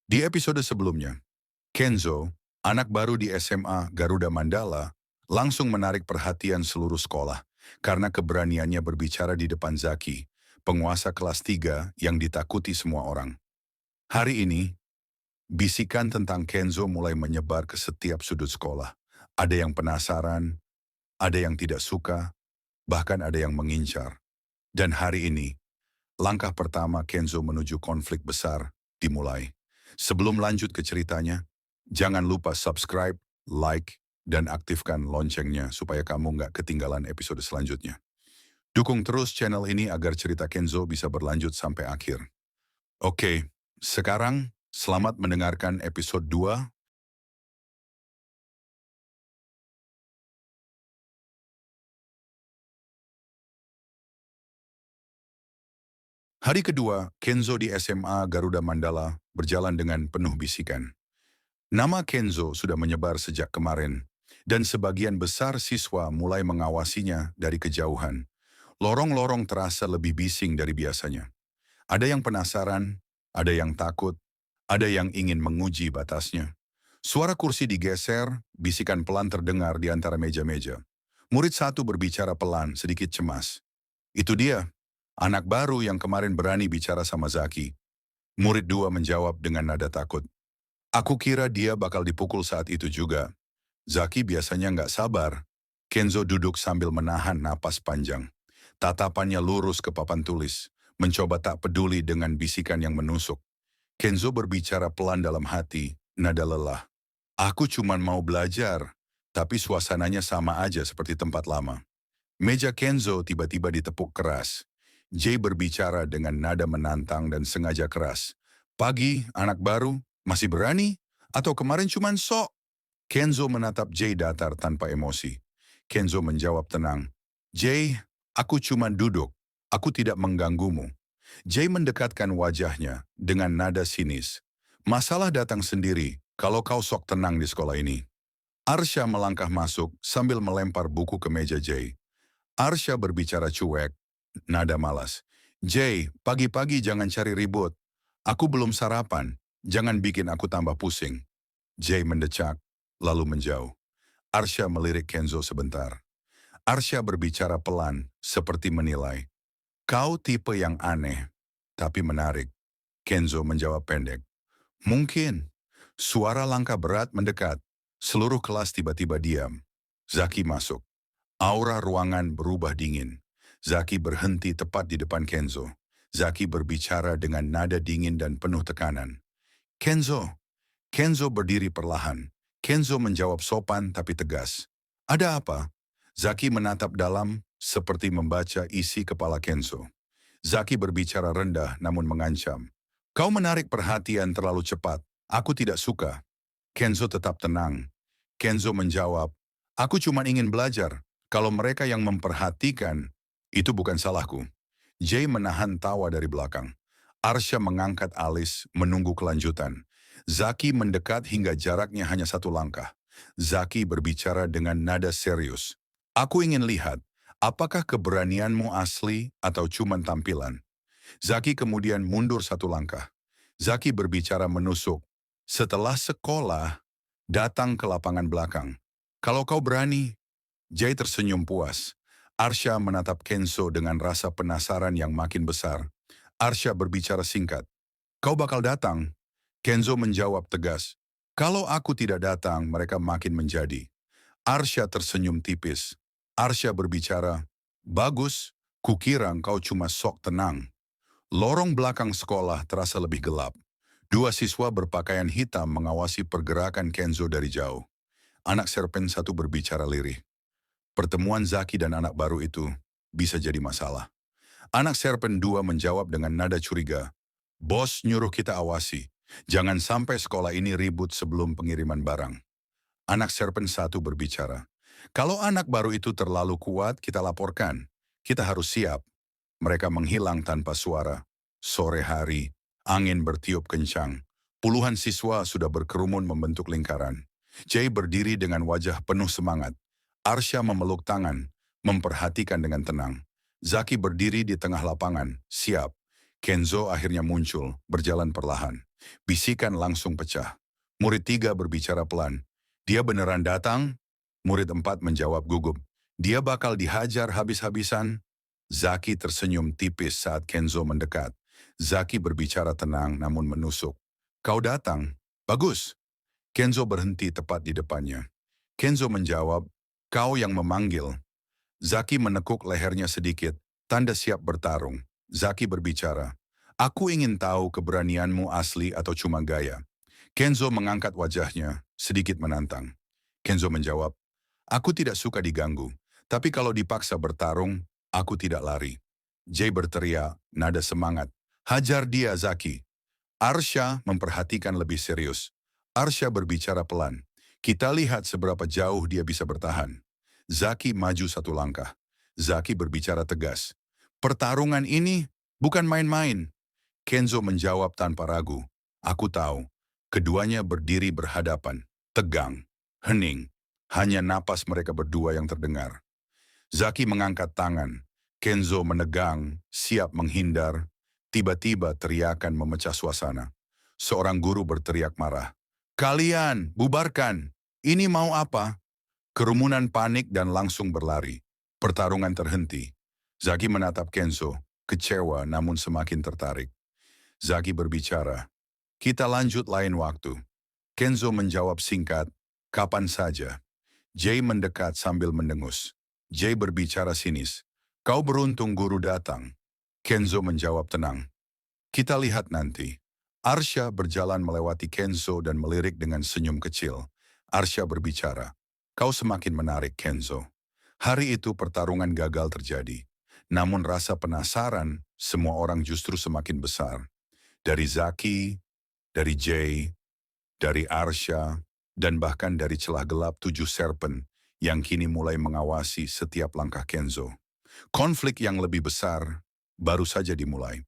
Di episode sebelumnya, Kenzo, anak baru di SMA Garuda Mandala, langsung menarik perhatian seluruh sekolah karena keberaniannya berbicara di depan Zaki, penguasa kelas 3 yang ditakuti semua orang. Hari ini, bisikan tentang Kenzo mulai menyebar ke setiap sudut sekolah. Ada yang penasaran, ada yang tidak suka, bahkan ada yang mengincar. Dan hari ini, langkah pertama Kenzo menuju konflik besar dimulai. Sebelum lanjut ke ceritanya, jangan lupa subscribe, like, dan aktifkan loncengnya supaya kamu nggak ketinggalan episode selanjutnya. Dukung terus channel ini agar cerita Kenzo bisa berlanjut sampai akhir. Oke, sekarang selamat mendengarkan episode 2. Hari kedua, Kenzo di SMA Garuda Mandala berjalan dengan penuh bisikan. Nama Kenzo sudah menyebar sejak kemarin, dan sebagian besar siswa mulai mengawasinya dari kejauhan. Lorong-lorong terasa lebih bising dari biasanya. Ada yang penasaran, ada yang takut, ada yang ingin menguji batasnya. Suara kursi digeser, bisikan pelan terdengar di antara meja-meja. Murid satu berbicara pelan, sedikit cemas. Itu dia, anak baru yang kemarin berani bicara sama Zaki. Murid dua menjawab dengan nada takut. Aku kira dia bakal dipukul saat itu juga. Zaki biasanya nggak sabar. Kenzo duduk sambil menahan napas panjang. Tatapannya lurus ke papan tulis, mencoba tak peduli dengan bisikan yang menusuk. Kenzo berbicara pelan dalam hati, nada lelah. Aku cuman mau belajar, tapi suasananya sama aja seperti tempat lama. Meja Kenzo tiba-tiba ditepuk keras. Jay berbicara dengan nada menantang dan sengaja keras. Pagi, anak baru, masih berani? Atau kemarin cuman sok? Kenzo menatap Jay datar tanpa emosi. Kenzo menjawab tenang. Jay, aku cuma duduk. Aku tidak mengganggumu. Jay mendekatkan wajahnya dengan nada sinis. Masalah datang sendiri kalau kau sok tenang di sekolah ini. Arsha melangkah masuk sambil melempar buku ke meja Jay. Arsha berbicara cuek, nada malas. Jay, pagi-pagi jangan cari ribut. Aku belum sarapan. Jangan bikin aku tambah pusing. Jay mendecak, lalu menjauh. Arsha melirik Kenzo sebentar. Arsha berbicara pelan, seperti menilai. Kau tipe yang aneh, tapi menarik. Kenzo menjawab pendek. Mungkin. Suara langkah berat mendekat. Seluruh kelas tiba-tiba diam. Zaki masuk. Aura ruangan berubah dingin. Zaki berhenti tepat di depan Kenzo. Zaki berbicara dengan nada dingin dan penuh tekanan. Kenzo. Kenzo berdiri perlahan. Kenzo menjawab sopan tapi tegas. Ada apa? Zaki menatap dalam seperti membaca isi kepala Kenzo. Zaki berbicara rendah namun mengancam. Kau menarik perhatian terlalu cepat. Aku tidak suka. Kenzo tetap tenang. Kenzo menjawab, aku cuma ingin belajar. Kalau mereka yang memperhatikan, itu bukan salahku. Jay menahan tawa dari belakang. Arsha mengangkat alis menunggu kelanjutan. Zaki mendekat hingga jaraknya hanya satu langkah. Zaki berbicara dengan nada serius. Aku ingin lihat, apakah keberanianmu asli atau cuma tampilan? Zaki kemudian mundur satu langkah. Zaki berbicara menusuk. Setelah sekolah, datang ke lapangan belakang. Kalau kau berani, Jay tersenyum puas. Arsha menatap Kenzo dengan rasa penasaran yang makin besar. Arsha berbicara singkat. Kau bakal datang? Kenzo menjawab tegas. Kalau aku tidak datang, mereka makin menjadi. Arsha tersenyum tipis. Arsha berbicara, bagus, kukira kau cuma sok tenang. Lorong belakang sekolah terasa lebih gelap. Dua siswa berpakaian hitam mengawasi pergerakan Kenzo dari jauh. Anak serpen satu berbicara lirih. Pertemuan Zaki dan anak baru itu bisa jadi masalah. Anak serpen dua menjawab dengan nada curiga. Bos nyuruh kita awasi. Jangan sampai sekolah ini ribut sebelum pengiriman barang. Anak serpen satu berbicara. Kalau anak baru itu terlalu kuat, kita laporkan. Kita harus siap. Mereka menghilang tanpa suara. Sore hari, angin bertiup kencang. Puluhan siswa sudah berkerumun membentuk lingkaran. Jay berdiri dengan wajah penuh semangat. Arsha memeluk tangan, memperhatikan dengan tenang. Zaki berdiri di tengah lapangan, siap. Kenzo akhirnya muncul, berjalan perlahan. Bisikan langsung pecah. Murid 3 berbicara pelan. Dia beneran datang? Murid 4 menjawab gugup. Dia bakal dihajar habis-habisan? Zaki tersenyum tipis saat Kenzo mendekat. Zaki berbicara tenang namun menusuk. Kau datang? Bagus. Kenzo berhenti tepat di depannya. Kenzo menjawab, kau yang memanggil. Zaki menekuk lehernya sedikit, tanda siap bertarung. Zaki berbicara, aku ingin tahu keberanianmu asli atau cuma gaya. Kenzo mengangkat wajahnya, sedikit menantang. Kenzo menjawab, aku tidak suka diganggu, tapi kalau dipaksa bertarung, aku tidak lari. Jay berteriak, nada semangat, hajar dia Zaki. Arsha memperhatikan lebih serius. Arsha berbicara pelan. Kita lihat seberapa jauh dia bisa bertahan. Zaki maju satu langkah. Zaki berbicara tegas. Pertarungan ini bukan main-main. Kenzo menjawab tanpa ragu. Aku tahu. Keduanya berdiri berhadapan. Tegang. Hening. Hanya napas mereka berdua yang terdengar. Zaki mengangkat tangan. Kenzo menegang, siap menghindar. Tiba-tiba teriakan memecah suasana. Seorang guru berteriak marah. Kalian, bubarkan. Ini mau apa? Kerumunan panik dan langsung berlari. Pertarungan terhenti. Zaki menatap Kenzo, kecewa namun semakin tertarik. Zaki berbicara, kita lanjut lain waktu. Kenzo menjawab singkat, kapan saja. Jay mendekat sambil mendengus. Jay berbicara sinis, kau beruntung guru datang. Kenzo menjawab tenang, kita lihat nanti. Arsha berjalan melewati Kenzo dan melirik dengan senyum kecil. Arsha berbicara, kau semakin menarik Kenzo. Hari itu pertarungan gagal terjadi. Namun rasa penasaran semua orang justru semakin besar. Dari Zaki, dari Jay, dari Arsha, dan bahkan dari celah gelap 7 serpen yang kini mulai mengawasi setiap langkah Kenzo. Konflik yang lebih besar baru saja dimulai.